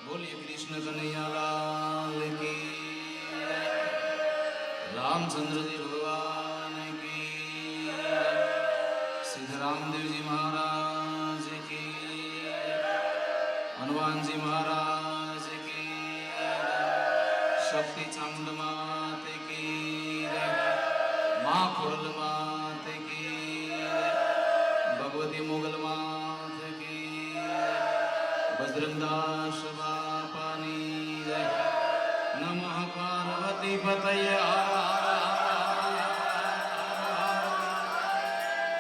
बोलिए कृष्ण कन्हैया लाल की, रामचंद्र जी भगवान की, सिद्धराम देव जी महाराज की, हनुमान जी महाराज की, शक्ति चामुंड मात की, माँ खोड़ल मात की, भगवती मुगल मात की, बजरंगदास बापानी जय। नमः पार्वती पतये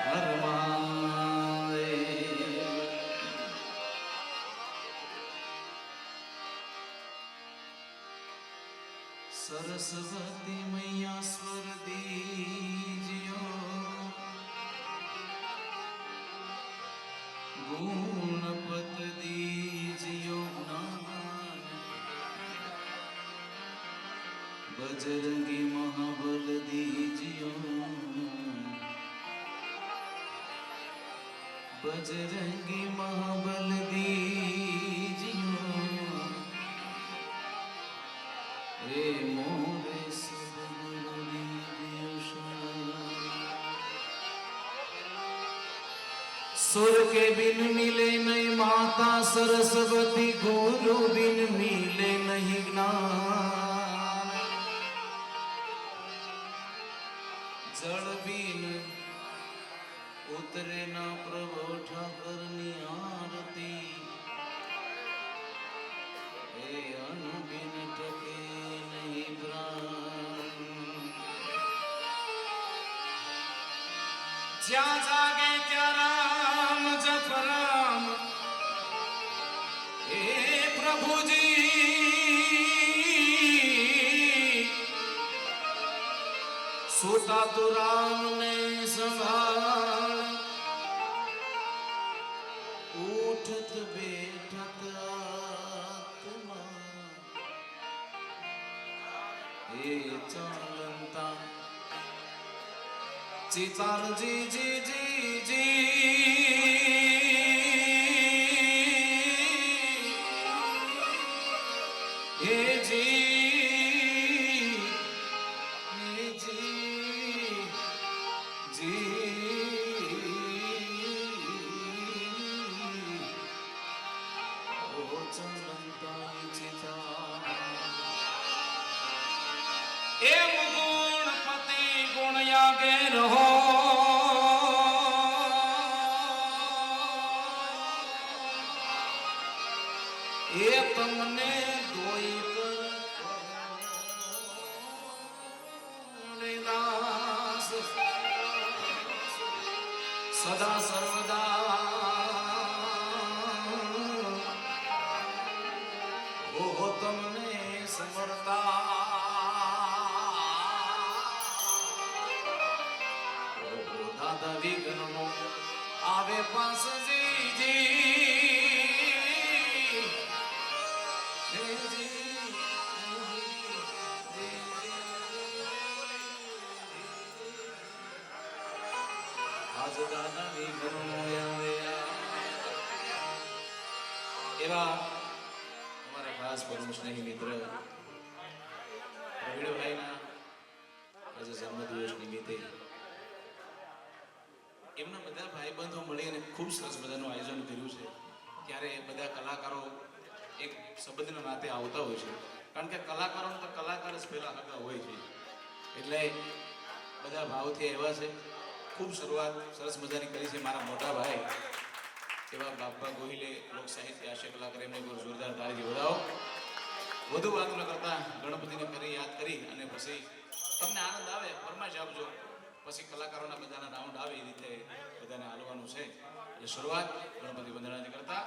हर महादेव। सरस्वती मैया स्वर दीजियो, गुणपत दीजियो ज्ञान, बजरंगी महाबल दीजियो, बजरंगी महाबल दीजियो, हे मोरे सद्गुरु दीजियो शान। सुर के बिन मिले नहीं माता सरस्वती, गुरु बिन मिले नहीं ज्ञान, जड़ बिन उतरे ना प्रभु ठाकरनी आरती, हे अनु बिन टके नहीं प्राण। ज्या जागे त्या राम जप राम, हे प्रभु जी सोता तो राम ने संभाल, उठत बैठत आत्मा, हे चालंता चिताल जी जी जी जी, हे जी हे जी जी, ओ चलंता चिता ए मुगुण पति गुण यागे रहो, ए तमने दोई कर दास, सदा सर्वदा हो तमने समरता, दादा विघ्नो आवे पास जी जी, हे जी आज दादा विघ्नो आवे। एवा हमारा खास परम स्नेही मित्र प्रवीण भाई ना आज जन्मदिवस निमित्ते એમના બધા ભાઈબંધો મળી અને ખૂબ સરસ મજાનું આયોજન કર્યું છે। ત્યારે બધા કલાકારો એક સંબંધના નાતે આવતા હોય છે, કારણ કે કલાકારોને તો કલાકાર જ પહેલા હગા હોય છે, એટલે બધા ભાવથી આવ્યા છે। ખૂબ શરૂઆત સરસ મજાની કરી છે મારા મોટા ભાઈ એવા બાપા ગોહિલે, લોક સાહિત્ય હાસ્ય કલાકાર, એમને કોઈ જોરદાર તાળીથી વધાવો। વધુ વાત ન કરતા ગણપતિને ફરી યાદ કરી અને પછી તમને આનંદ આવે ફરમાઈશ આપજો, પછી કલાકારોના બધાના રાઉન્ડ આવે એ રીતે બધાને હાલવાનું છે। એટલે શરૂઆત ગણપતિ વંદનાથી કરતા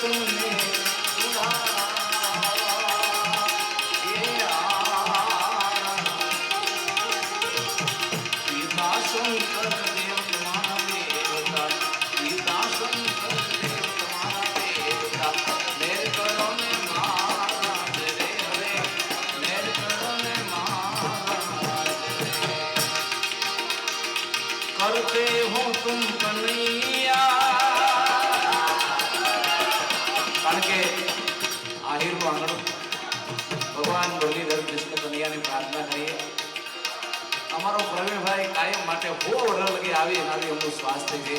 તમને પિતા શંકર દેવ તમારા દેવતા પિતા શંકર દેવ તમારા દેવતા મેર કરો ને મહારાજ રે હરે મેર કરો ને મહારાજ करते हो तुम कन्हैया કારણ કે આહિર નું આંગણ ભગવાન મુરલીધર કૃષ્ણ કનૈયાની પ્રાર્થના કરીએ અમારો પ્રવીણભાઈ કાયમ માટે બહુ વરસ લગી આવી એમનું સ્વાસ્થ્ય છે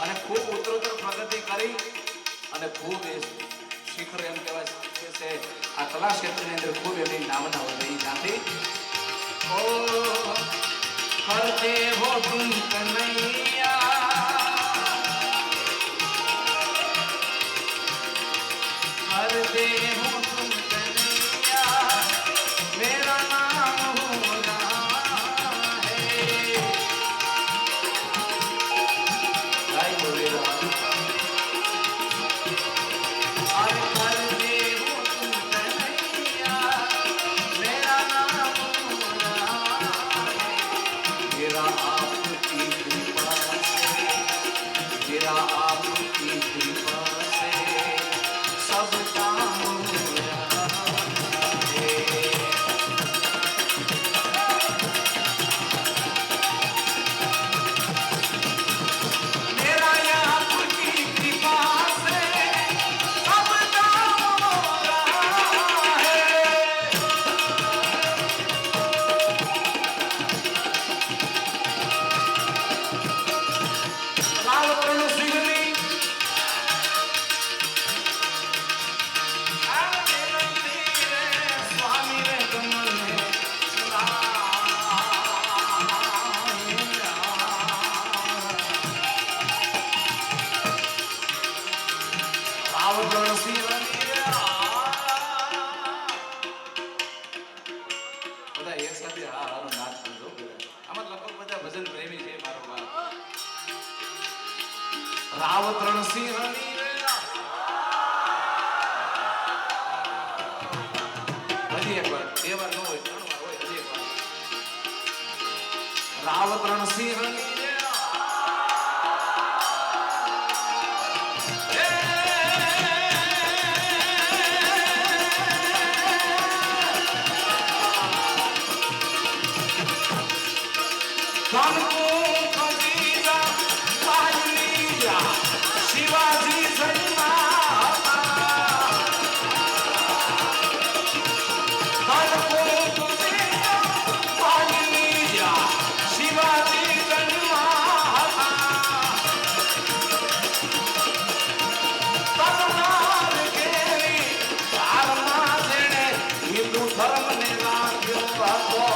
અને ખૂબ ઉત્તરોત્તર પ્રગતિ કરી અને ખૂબ એ શિખર એમ કહેવાય છે આ કલા ક્ષેત્રની અંદર ખૂબ એમની નામના વધી ત્યાંથી ઓ करते हो तुम कन्हैया करते हो तुम कन्हैया मेरा नाम होना है गाय बोलेगा अरे करते हो तुम कन्हैया मेरा नाम मेरा आपकी कृपा से मेरा आपकी कृपा से सब काम हो रहा है मेरा आपकी कृपा से सब काम हो रहा है રાવતરણ સિંહ હજી એક વાર બે વાર ન હોય 3 વાર હોય હજી એક વાર રાવતરણ સિંહ शिवाजी हिंदू धर्म ने राख्यो હતો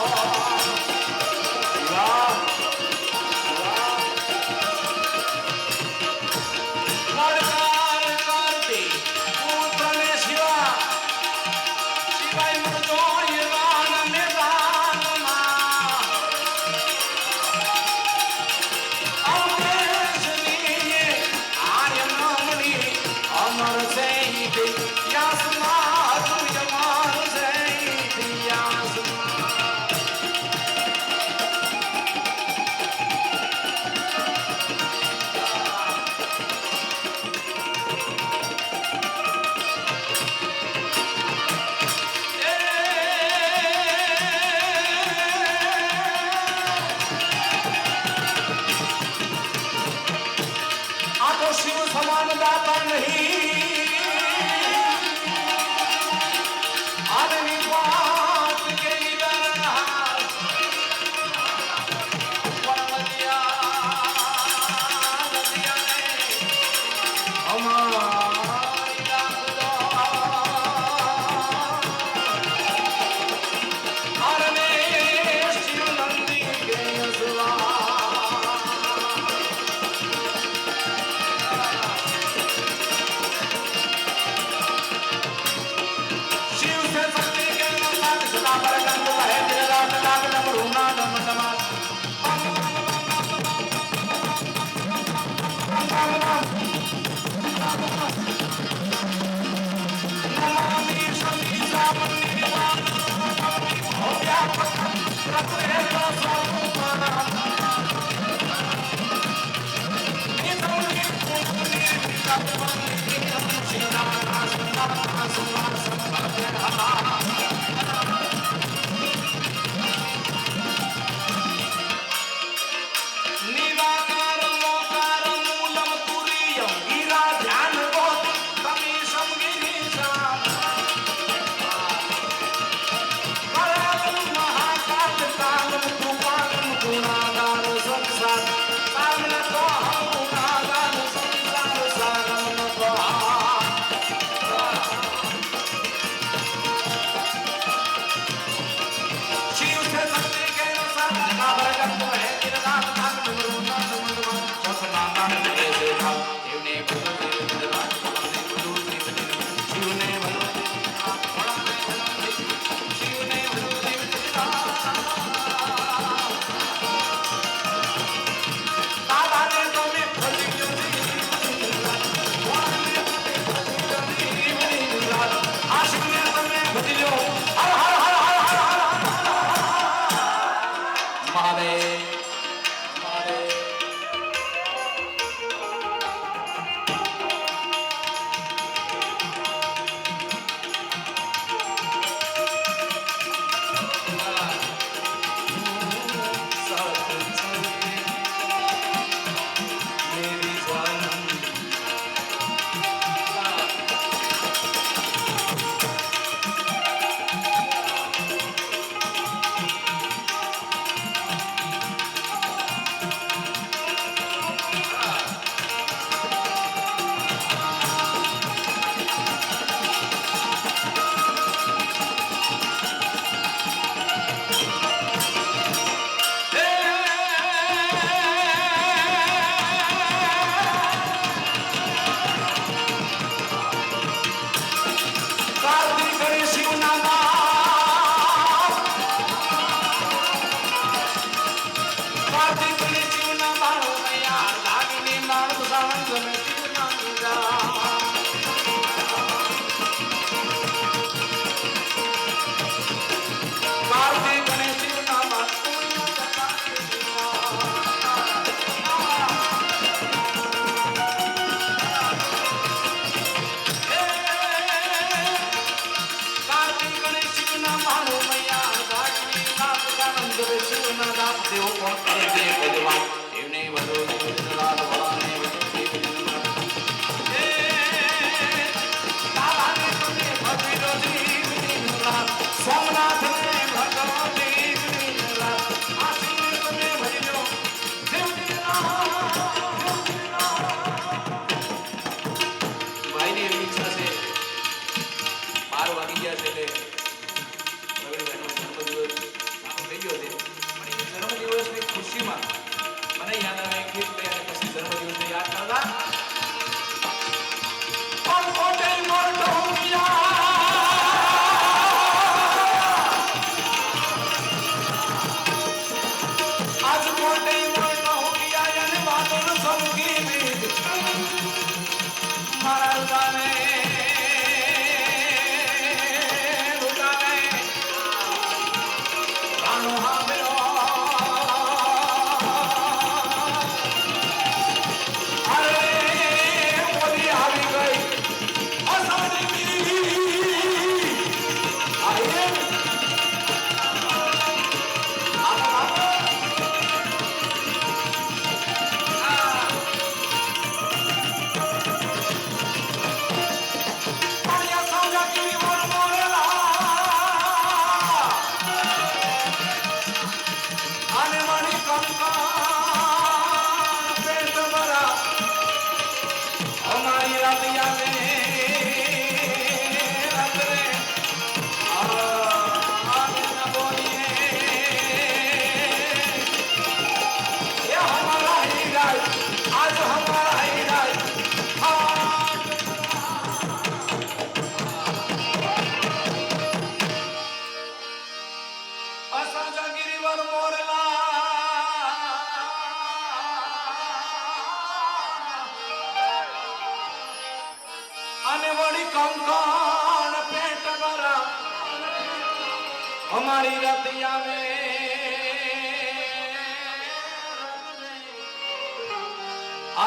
અમારી રતિયા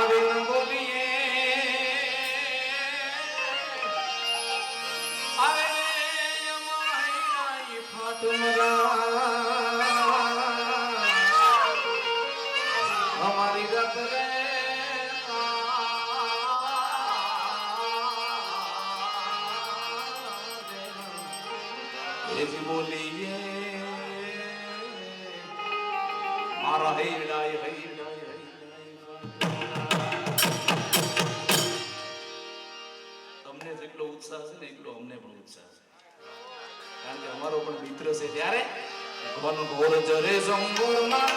આવે ન બોલીએ આવે અમારી ફાટુમરા અમારી રત રે એજી બોલીએ મારા હૈડાય હૈડાય તમને જેટલો ઉત્સાહ છે ને એટલો અમને પણ ઉત્સાહ છે કારણ કે અમારો પણ મિત્ર છે ત્યારે ઘન ઘોર જરે સંગોળમાં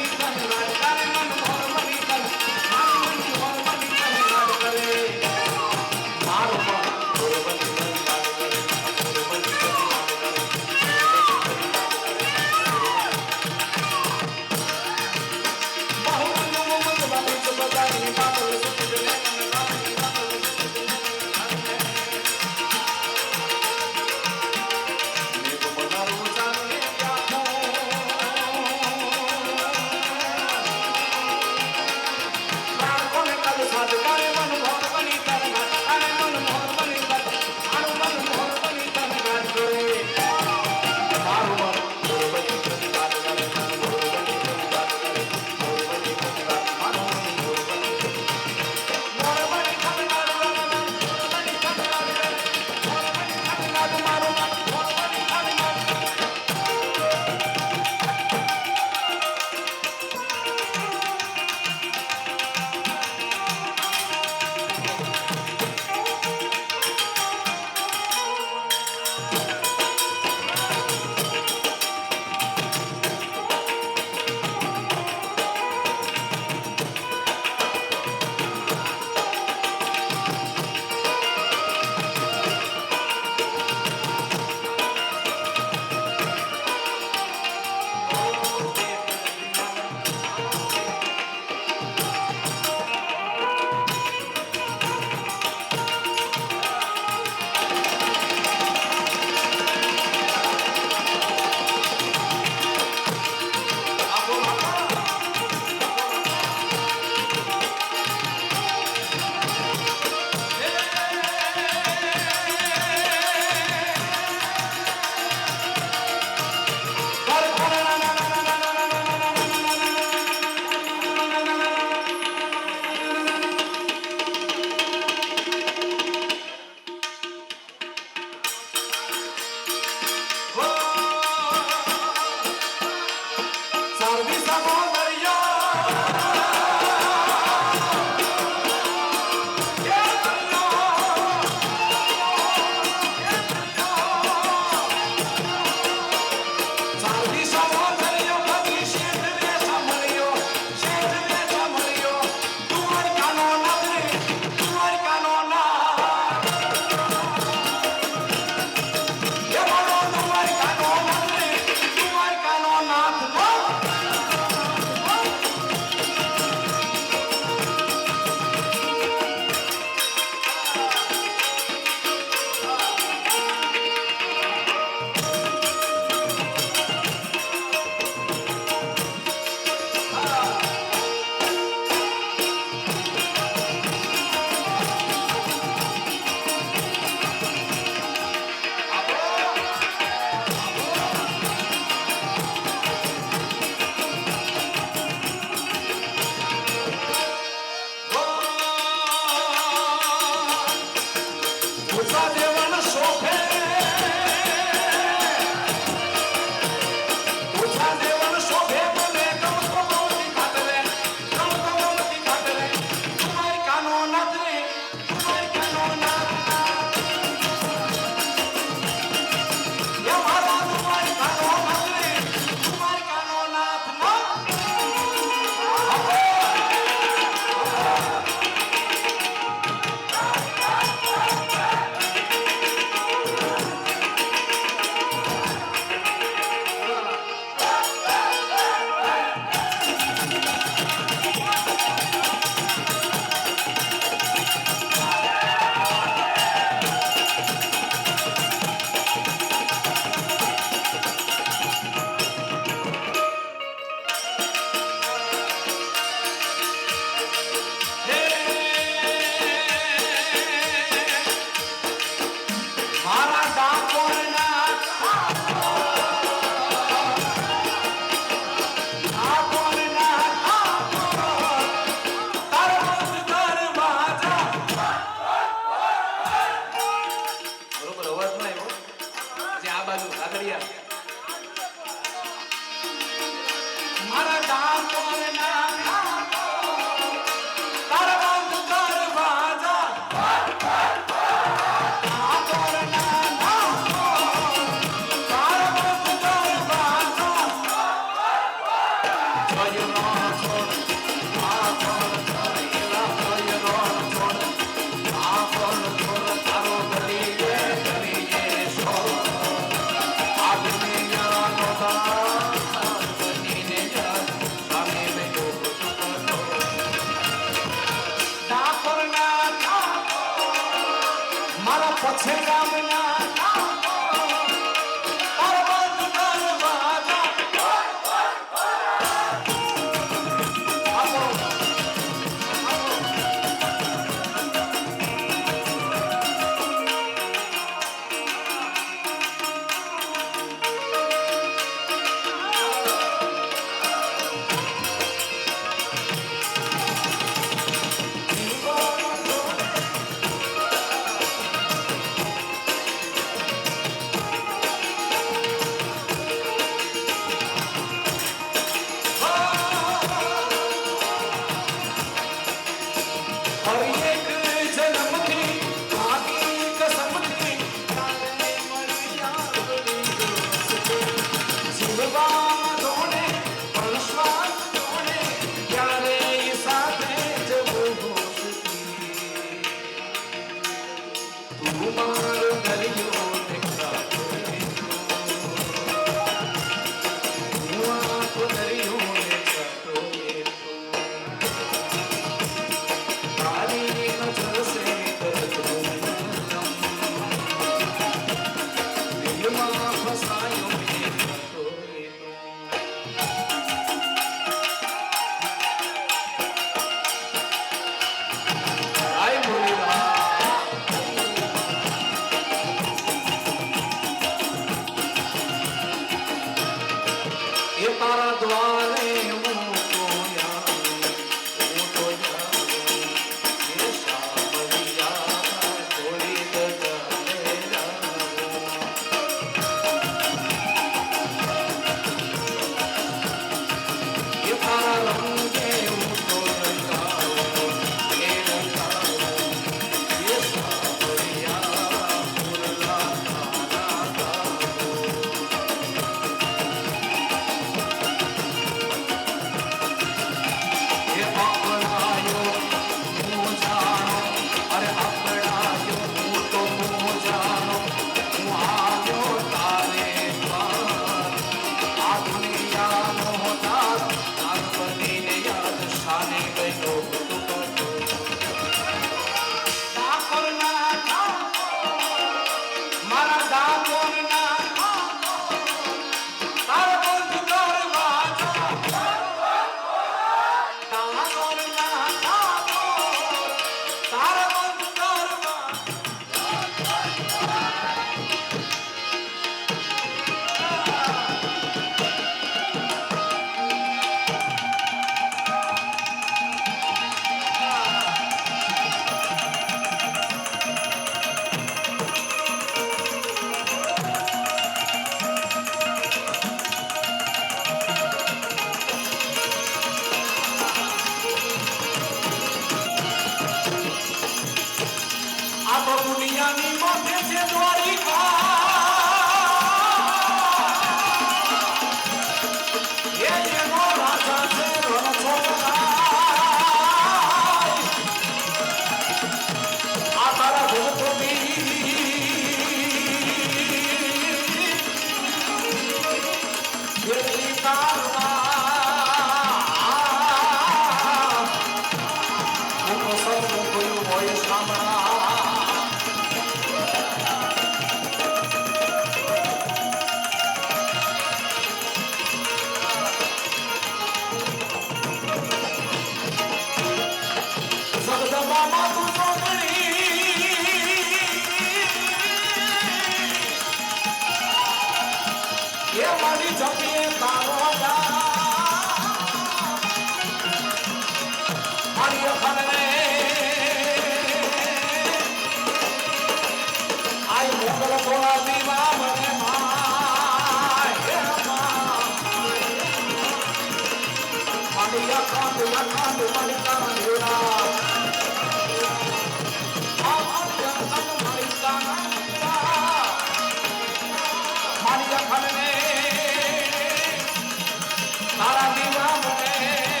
તારા દીવા મને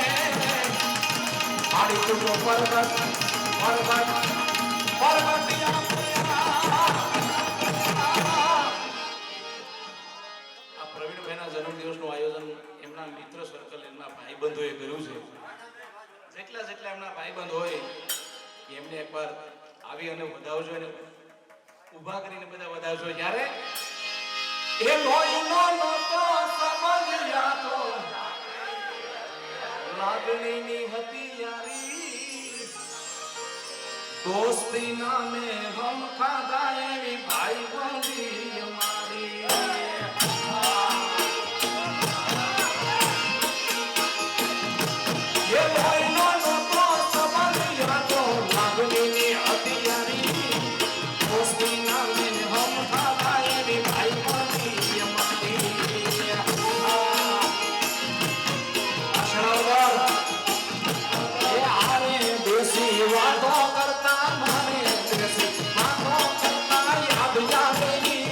મારી તુજો પરગટ આ પ્રવીણભાઈના જન્મદિવસનું આયોજન એમના મિત્ર સર્કલ એમના ભાઈબંધોએ કર્યું છે. જેટલા એમના ભાઈબંધ હોય એમને એકવાર આવી અને વધાવજો અને ઊભા કરીને બધા વધાવજો. જ્યારે એ લોહીનો નહોતો સમજ્યા તો લાગણીની હતી યારી દોસ્તી નામે હમ ખાધા એવી ભાઈ બંધી અમારી એ લોહીનો નહોતો સમજ્યા તો લાગણીની હતી યારી દોસ્તી નામે હમ ખાધા એવી ભાઈ બંધી અમારી વાતો કરતા મને વાતો કરતા યાદ જાવેલી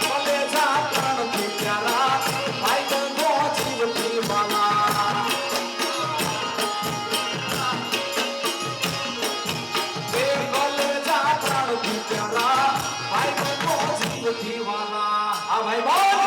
ભલે જા પ્રાણથી પ્યારા ભાઈ બંધો જીવથી વાલા એ ભલે જા પ્રાણથી પ્યારા ભાઈ બંધો જીવથી વાલા આ ભાઈ બોલ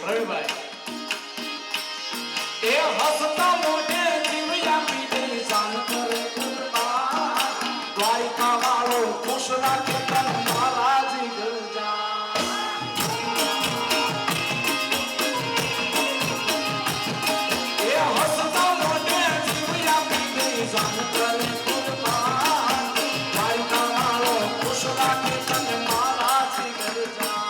પ્રવીણભાઈ એ હસતા મોઢે જીવ આપી દે જાન કરે કૃપા દ્વારિકા વાળો ખુશ રાખે તન મારા જીગર જા એ હસતા મોઢે જીવ આપી દે જાન કરે કૃપા દ્વારિકા વાળો ખુશ રાખે તન મારા જીગર જા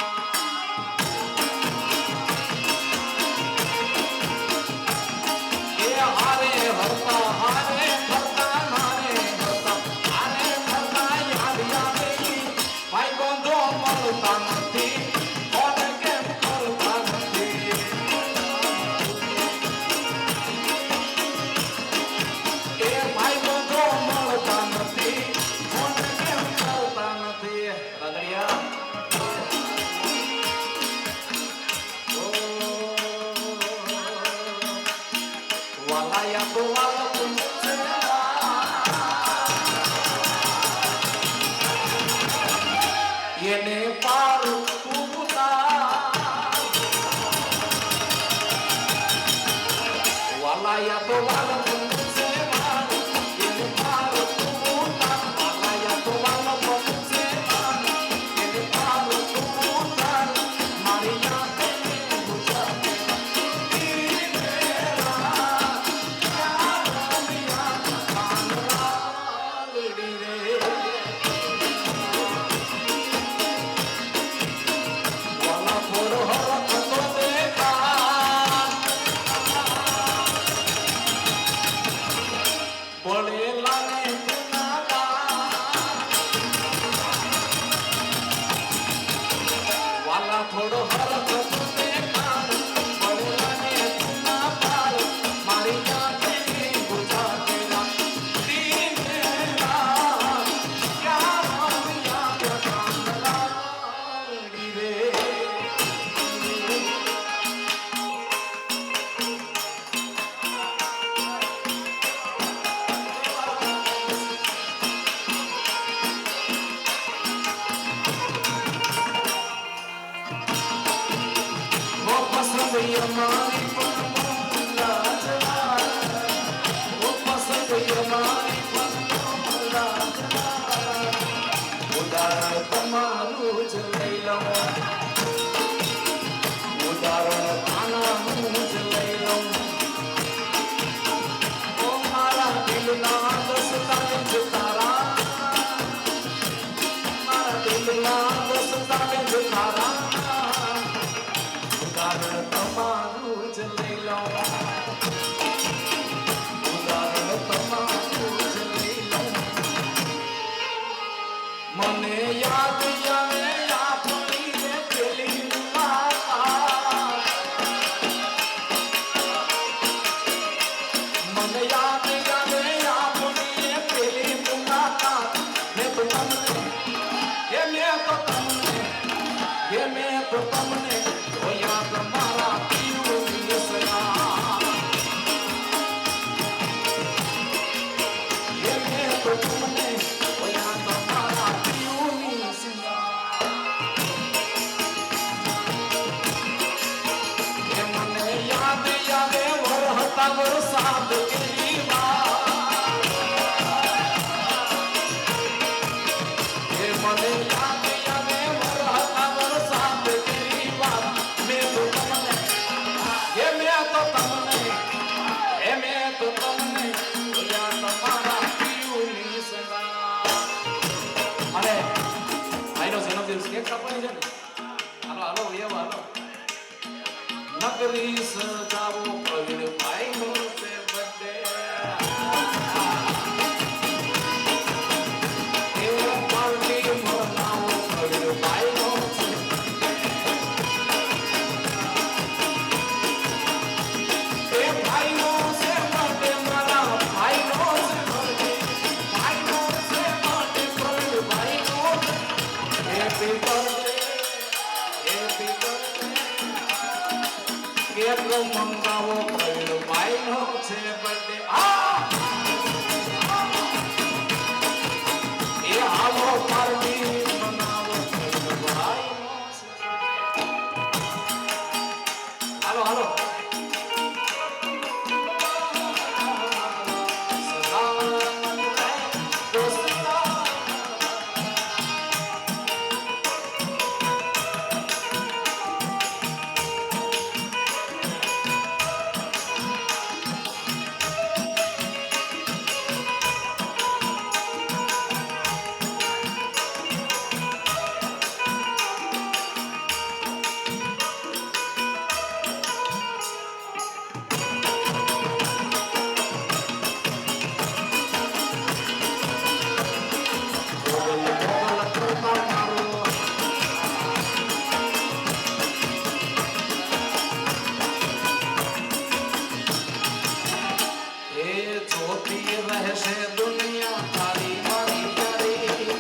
એને પાર વાલાયા તો વાલા પુનસે માર એને પાર વાલાયા તો વાલા પુનસે માર એને પાર મારી યાદ ગુજરાતે મેરા યાદ કાનરાલડી રે થોડો હરખ તુને કાન પડલાને તુના પાર મારી જાતની ગુજરાતના દીનેલા ક્યાં યાદ કાંદલાડી રે Yamani Pamela O pasand Yamani Pamela Udar tamaru જ લઈ લઉં ઉદાહરણ આનાનું જ લઈ લઉં ઓ મારા દિલના દસતા જ તારા મારે ભાઈનો જન્મદિવસ કેક કાપવાની છે ને હાલો હાલો એવો હાલો નગરી સજાવો પ્રવીણ ભાઈનો છે બર્થડે એ પાર્ટી મનાવો પ્રવીણ ભાઈનો છે એ ભાઈનો છે બર્થડે મારા ભાઈનો છે બર્થડે ભાઈનો છે બર્થડે પ્રવીણ ભાઈનો હેપી બર્થડે કેક મંગાવો પ્રવીણ ભાઈનો છે બર્થડે એ હાલો પાર્ટી મનાવો પ્રવીણ ભાઈનો છે હાલો હાલો રહેશે દુનિયા તારી મારી યારી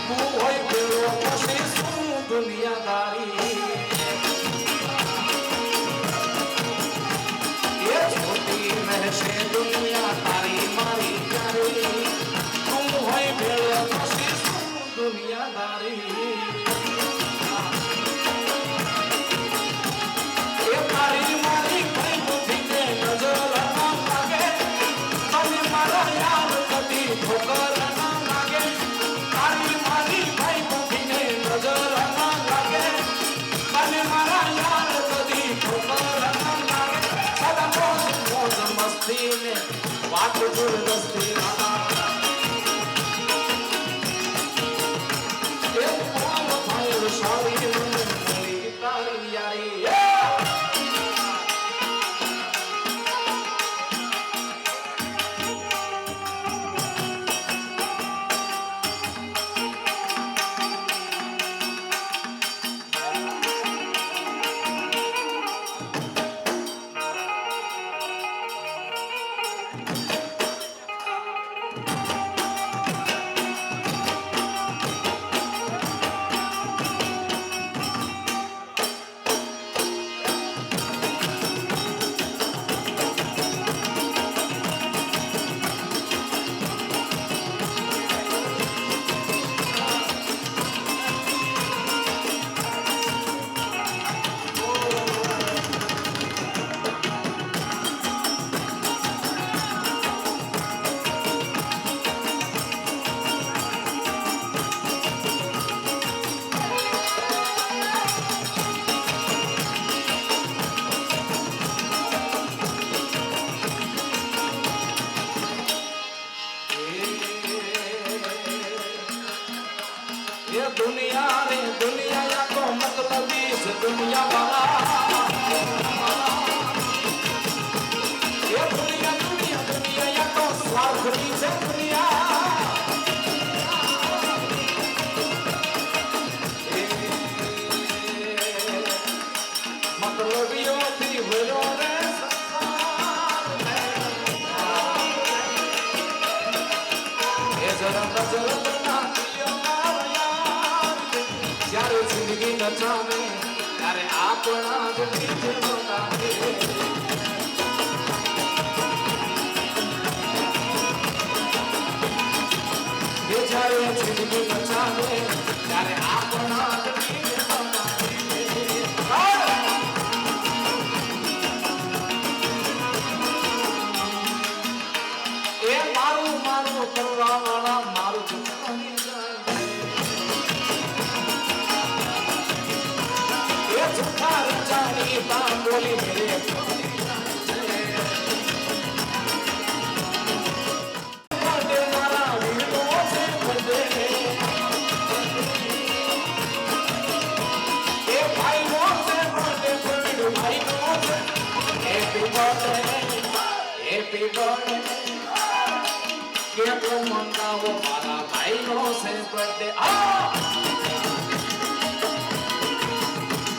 તું હોય પેલો પછી શું દુનિયાદારી એ જોતી રહેશે દુનિયા તારી મારી યારી તું હોય પેલો પછી શું દુનિયાદારી એ તારી મારી કઈ બુદ્ધિને નજર ના લાગે તમે મારા યાર કદી ઠોકર ના લાગે તારી મારી ભાઈ બુદ્ધિને નજર ના લાગે તમે મારા યાર કદી ઠોકર ના લાગે સદા મોજ મસ્તી ને વાત જબરદસ્તી એ કોણ ભાઈ સારી મને મળી તારી યારી दुनिया रे दुनिया या तो मतलब इस दुनिया वाला ये दुनिया दुनिया दुनिया या तो स्वार्थ की से दुनिया मतलब यो थी बोलो रे ये जरा नजर જ્યારે જિંદગી નચાવે ત્યારે આપણા જ બીજ નોંધાવે જ્યારે જિંદગી નચાવે ત્યારે આપણા જ બીજ નોંધાવે એ મારું મારું કરવા વાળા મારું જુઠાની जानी बोली मेरे मारा वीरों से बंदे બર્થડે કેક મંગાવો મારા ભાઈનો છે બર્થડે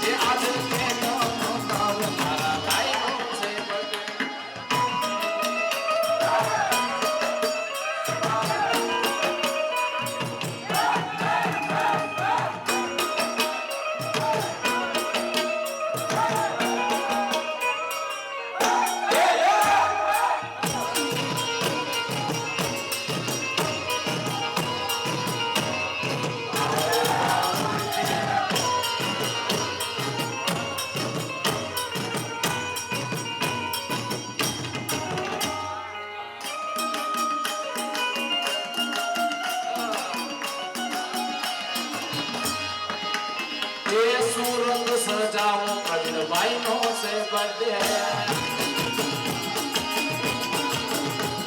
એ આજે કેક મંગાવો મારા ભાઈનો છે બર્થડે સુરંગ સજાવો કબીરભાઈ નો છે બર્થડે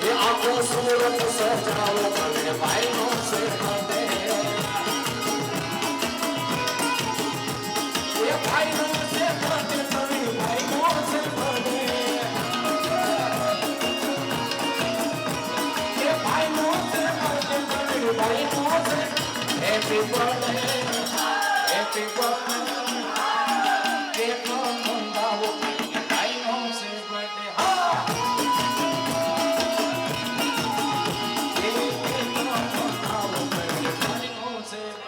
એ આખો સુરંગ સજાવો કબીરભાઈ નો છે બર્થડે એ ભાઈ નો છે બર્થડે કબીરભાઈ નો છે બર્થડે એ ભાઈ નો છે બર્થડે કબીરભાઈ નો છે happy birthday Happy birthday, keep on મંગાવો ભાઈનો છે બર્થડે હા કેક મંગાવો ભાઈનો છે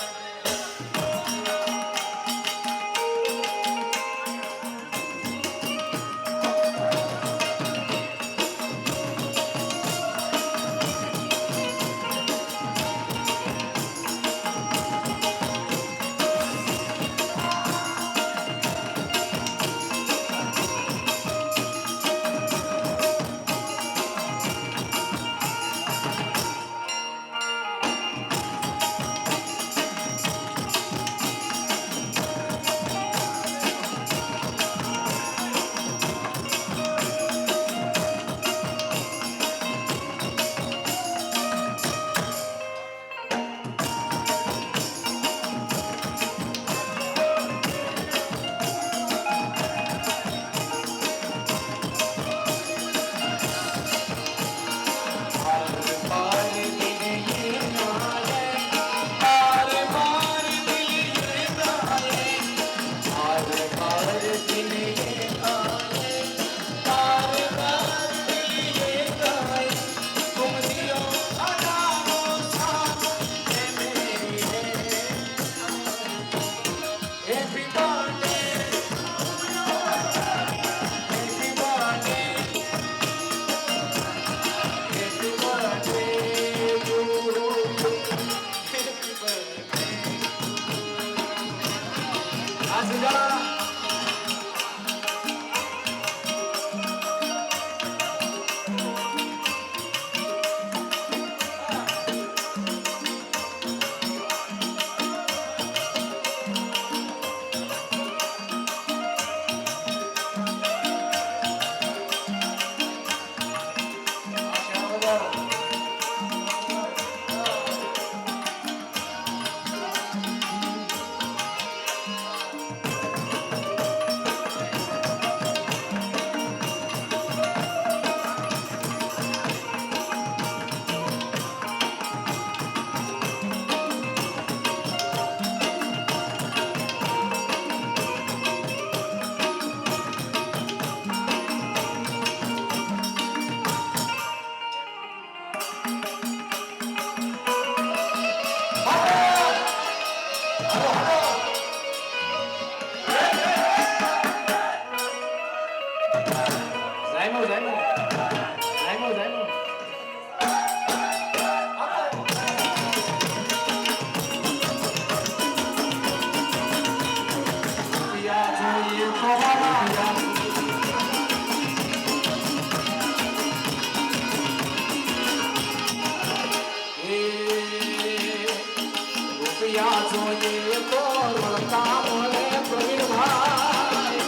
જોઈએ તો રળતા મળે પ્રવીણભાઈ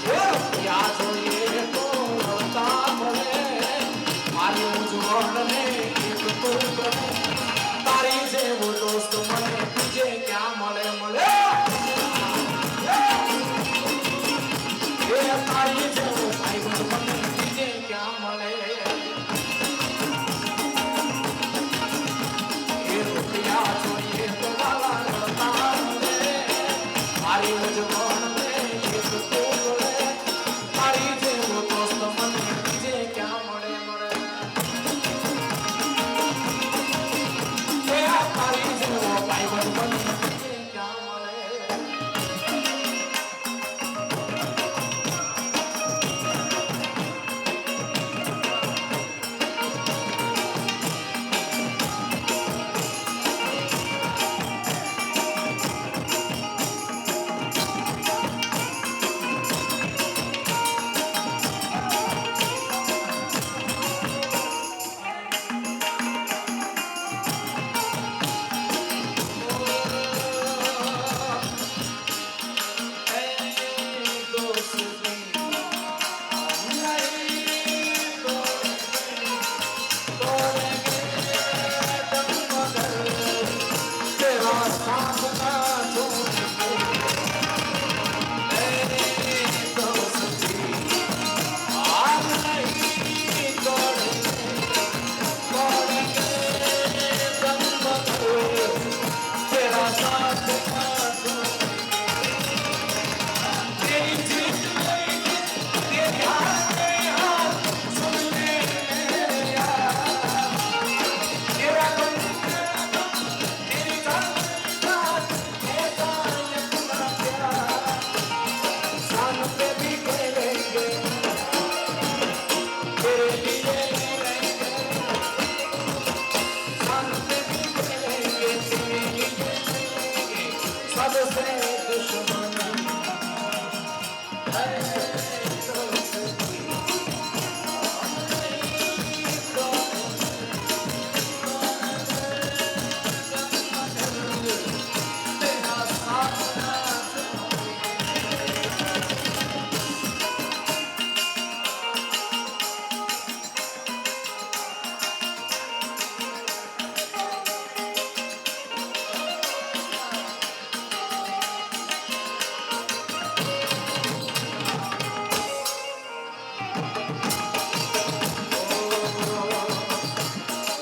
રૂપિયા જોઈએ તો રળતા મળે મારી ઉજવણને એક તો તારી જેવો દોસ્ત મને બીજે ક્યાં મળે એ તારી જેવો ભાઈ મને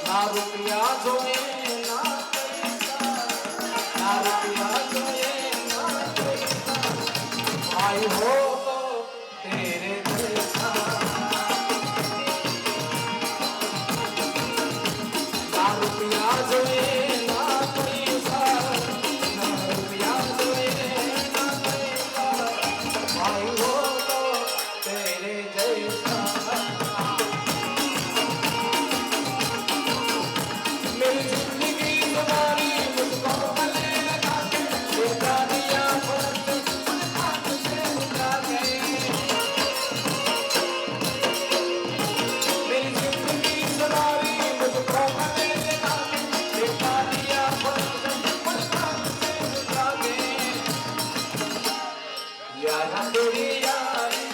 ના રૂપિયા જોઈએ ના પૈસા, ના રૂપિયા જોઈએ ના પૈસા, ભાઈ હો તો તેરે જૈસા. ના રૂપિયા જોઈએ ના પૈસા, ના રૂપિયા જોઈએ ના પૈસા, ભાઈ હો તો તેરે જૈસા. मेरी जिंदगी तुम्हारी मुझको गले लगा के बेटा दिया फर्क मुझ हाथ से उठा गए. मेरी जिंदगी तुम्हारी मुझको गले लगा के बेटा दिया फर्क मुझ हाथ से उठा गए. यारा तेरी यारी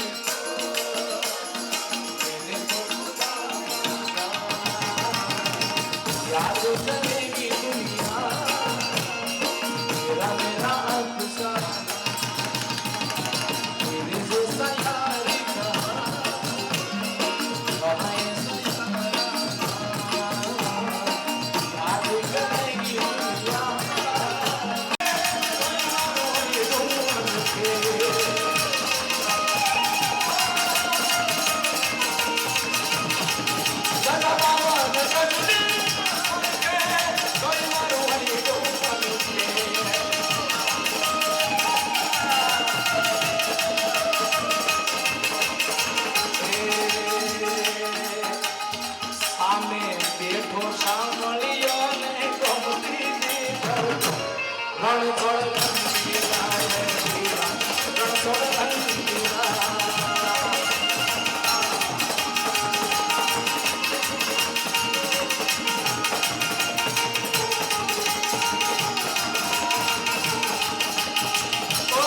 मैंने तो खुदा मांगा. याद चलेगी दुनिया तेरा मेरा अफसाना. तेरे जैसा यारी कहाँ कहाँ ऐसा याद चलेगी दुनिया. ये दुश्मन के सदा बाबा न करने कोई मारो हरी दुश्मन के. સામે બેઠો સાંભળ્યો ને ગમતી દીકરો રણ છોડ રંગીલા રે વીરા, રણ છોડ રંગીલા. ઓ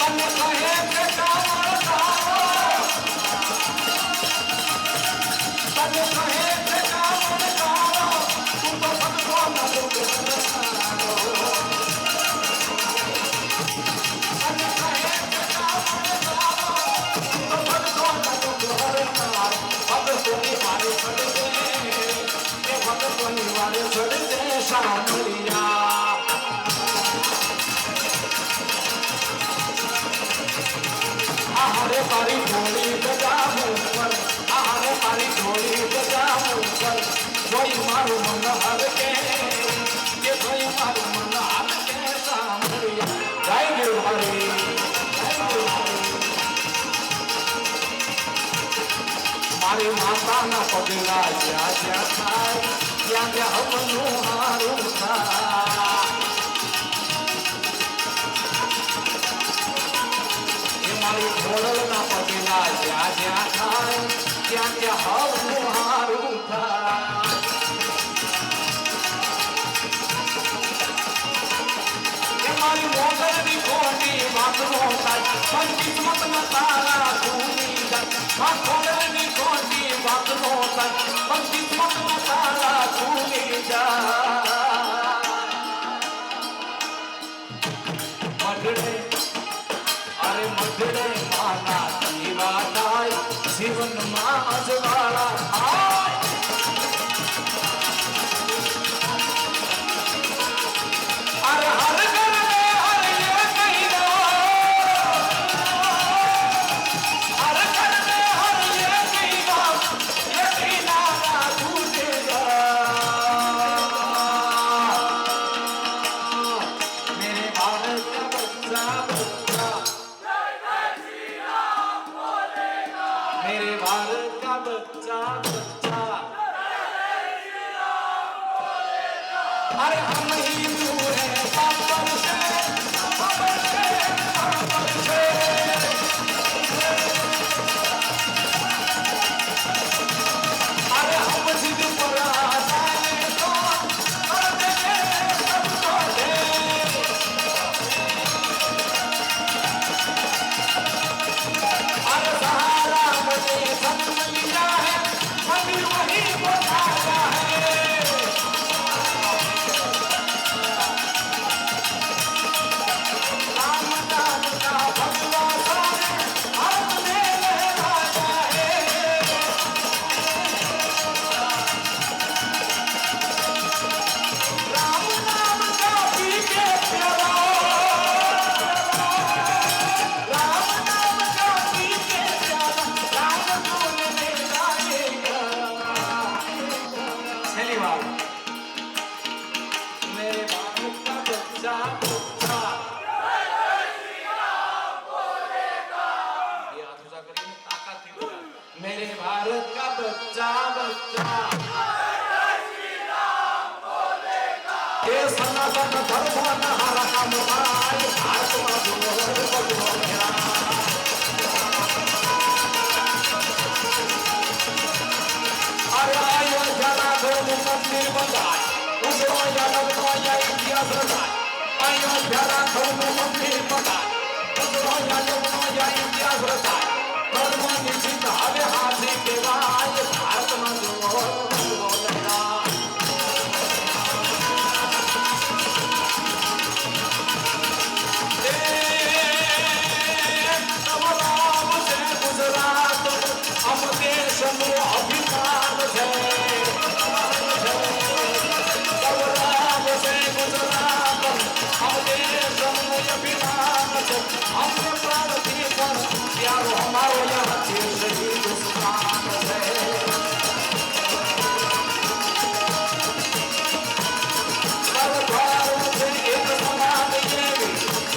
તને કહે કે કાવડ કાવો, તને કહે કે કાવડ કાવો, તું તો ભગવાનનો દુઃખ રસાવો. તને કહે કે કાવડ કાવો, તું તો ભગવાનનો દુઃખ રસાવો. ભગતોની વારે ચડજે, એ ભગતોની વારે ચડજે સાંભળિયા. આહારે મારી ઢોળી બજાવું પર, આહારે મારી ઢોળી બજાવું પર, જોઈ મારું મન હરકે, કે જોઈ મારું મન હરકે સાંભળ્યા. જય ગિરહરી, જય ગિરહરી. મારી માતાના પગલા જ્યાં જ્યાં થાય ત્યાં ત્યાં હવનું હારું થાય. એ મારી ઢોળના પગલા જ્યાં જ્યાં થાય ત્યાં ત્યાં હવનું હારું થાય. એ મારી મોગલની ખોટી વાતો થાય, પણ કિસ્મતમાં તારા ભૂલી જાય. મા મોગલની ખોટી વાતો થાય, પણ કિસ્મતમાં તારા ભૂલી જાય. મઢડે અરે મઢડે માના દીવા થાય, જીવનમાં અજવાળા થાય. અરે હર ઘર મે હર એ કહી દો, હર ઘર મે હર એ કહી દો, યકીના ના ટૂટેગા. बात मेरे भारत का बच्चा बच्चा ये हाथ ऊंचा કરીને તાકાતથી બોલા मेरे भारत का बच्चा बच्चा ये सनातन धर्म न हरा काम आए भारत में जो अरे आयो जना धर्म मंदिर बनाए उजो या नवो या इतिहास रचाए आयो जना धर्म मंदिर बनाए उजो या नवो या इतिहास रचाए धर्म निश्चित हवे हाथी केवाय भारत में जो लड़ा हम देश में अभिमान है गौरव से गुजरात हम देश में अभिमान है हमने प्रार्थी पर प्यारो हमारो यहाँ देश ही दुश्मन है सर्वधर्म से एक समान देवी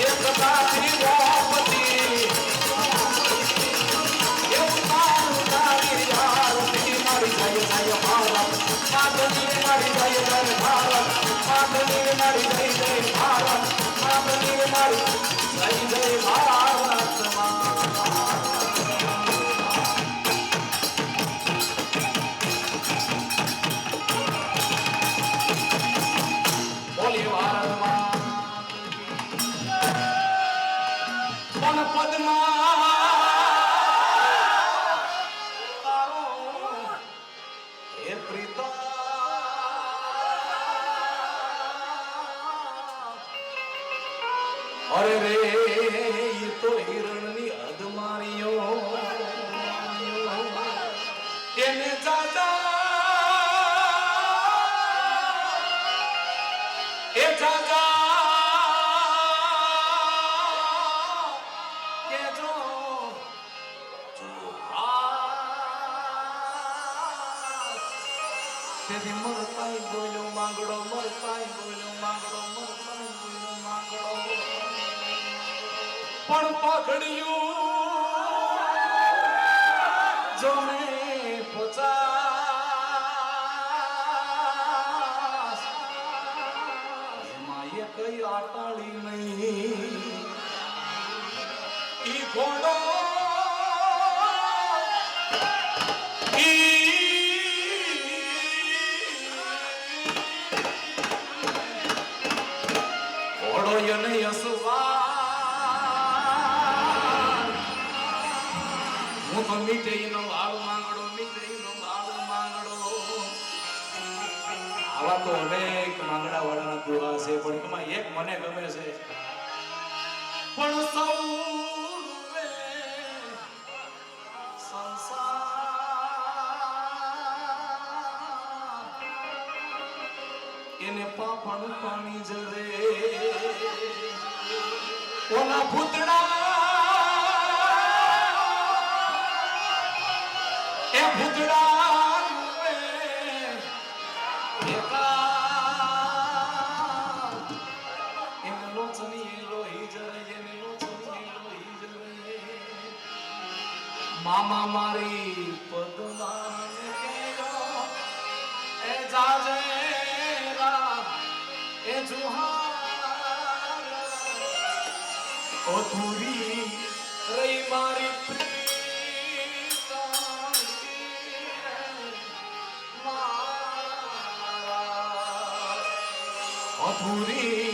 एक जाति द्रौपदी अरे रे ये तो हिरणनी अधमारियो એને જાજા એ જાજા કે જો તેથી મરતાઈ બોલ્યો માંગડો મરતાઈ બોલ્યો માંગડો મરતાઈ બોલ્યો માંગડો પણ પકડ્યું જો મેં પચાસ એમાં એ કઈ આટાળી નહીં ઈ ઘોડો ઘોડો એને યસવા હું તો મીઠાઈનો વાળ માંગડો મીઠાઈનો વાળ માંગડો આવા તો અનેક માંગડા વાળાના દુહા છે પણ એમાં એક મને ગમે છે પણ સૌએ સંસાર એને પાપણ પાણી જરે ઓલા ભૂતડા એ ભૂતડા રૂપે એકા એને લોચની લોહી જરે એને લોચની લોહી જરે મામા મારી પદમાન કેયો એ જાજેરા એ જુહાર અધૂરી રહી મારી અધૂરી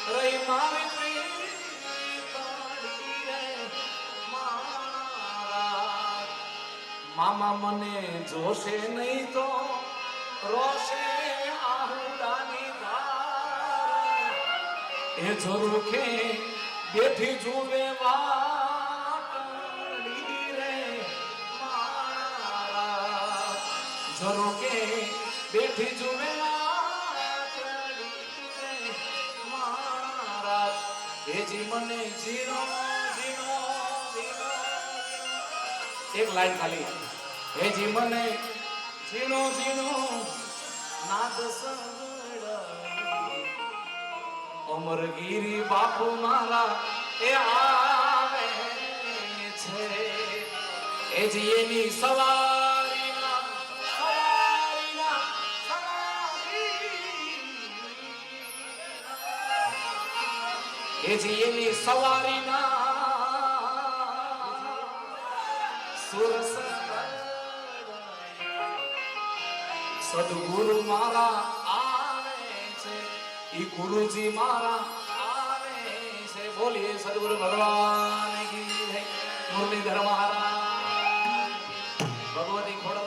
રહી મારી પ્રીતમની રે મારા મામા મને જોશે નહીં તો રોશે આહુડાની ધાર એ ઝરૂખે બેઠી જુએ વાટડી રે મારા ઝરૂખે બેઠી જુએ જી મને જીનો જીનો જીનો એક લાઈન ખાલી હે જી મને જીનો જીનો નાદ સંભળાય અમરગીરી બાપુ મારા એ આવે છે એ જ એની સવારીના એ જ એની સવારીના સુરસ સદગુરુ મારા આવે છે ઈ ગુરુજી મારા આવે છે બોલીએ સદગુરુ ભગવાન કી જય મુરલીધર મહારાજ ભગવતી ખોડા